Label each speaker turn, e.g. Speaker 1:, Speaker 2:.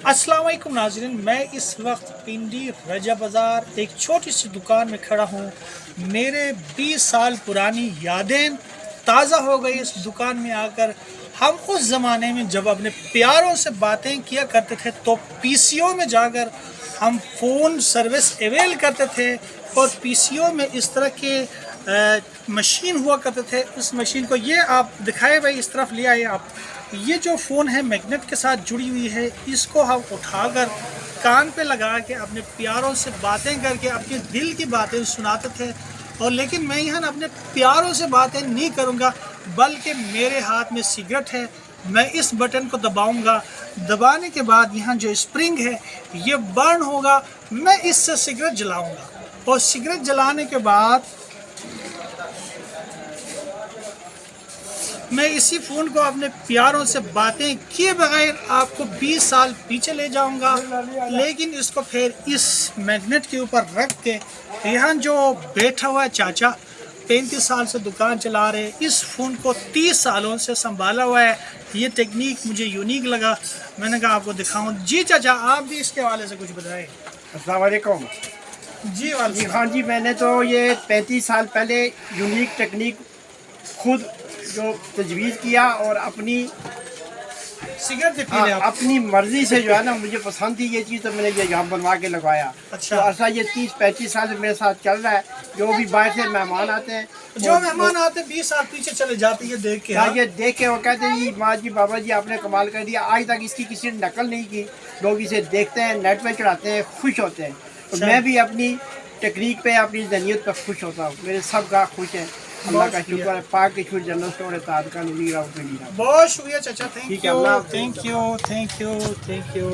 Speaker 1: अस्सलाम वालेकुम नाज़रीन, मैं इस वक्त पिंडी रजा बाज़ार एक छोटी सी दुकान में खड़ा हूँ। मेरे 20 साल पुरानी यादें ताज़ा हो गई इस दुकान में आकर। हम उस ज़माने में जब अपने प्यारों से बातें किया करते थे तो पीसीओ में जाकर हम फ़ोन सर्विस अवेल करते थे और पीसीओ में इस तरह के मशीन हुआ करते थे। इस मशीन को ये आप दिखाए भाई, इस तरफ ले आए आप। ये जो फ़ोन है मैग्नेट के साथ जुड़ी हुई है, इसको हम उठाकर कान पे लगा के अपने प्यारों से बातें करके अपने दिल की बातें सुनाते थे। और लेकिन मैं यहाँ अपने प्यारों से बातें नहीं करूँगा, बल्कि मेरे हाथ में सिगरेट है। मैं इस बटन को दबाऊँगा, दबाने के बाद यहाँ जो स्प्रिंग है ये बर्न होगा। मैं इससे सिगरेट जलाऊँगा और सिगरेट जलाने के बाद मैं इसी फ़ोन को अपने प्यारों से बातें किए बगैर आपको 20 साल पीछे ले जाऊंगा। लेकिन इसको फिर इस मैग्नेट के ऊपर रख के, यहाँ जो बैठा हुआ है चाचा 35 साल से दुकान चला रहे, इस फ़ोन को 30 सालों से संभाला हुआ है। ये टेक्निक मुझे यूनिक लगा, मैंने कहा आपको दिखाऊं। जी चाचा, आप भी इसके हवाले से कुछ बताएं।
Speaker 2: अस्सलाम वालेकुम।
Speaker 1: जी
Speaker 2: हाँ जी, मैंने तो ये 35 साल पहले यूनिक टेक्निक खुद जो तजवीज़ किया और अपनी
Speaker 1: सिगरेट
Speaker 2: अपनी मर्ज़ी से जो है ना, मुझे पसंद थी ये चीज़, तो मैंने ये यहाँ बनवा के लगवाया।
Speaker 1: अच्छा।
Speaker 2: तो ऐसा ये 30-35 साल से मेरे साथ चल रहा है। जो भी बाहर से मेहमान आते हैं,
Speaker 1: जो मेहमान आते 20 साल पीछे चले जाते हैं, ये देख के।
Speaker 2: ये देख के वो कहते हैं जी माँ जी बाबा जी आपने कमाल कर दिया। आज तक इसकी किसी ने नकल नहीं की। लोग इसे देखते हैं, नेट पे चढ़ाते हैं, खुश होते हैं। तो मैं भी अपनी टेक्निक पे, अपनी जनीत पर खुश होता हूँ। मेरे सब का खुश हैं, अल्लाह का शुक्र है। पाक की शुक्र जनरल स्टोर है, तादका नहीं रहा।
Speaker 1: बहुत शुक्रिया चाचा, थैंक
Speaker 2: ठीक है,
Speaker 1: you
Speaker 2: Allah
Speaker 1: thank you thank you thank you.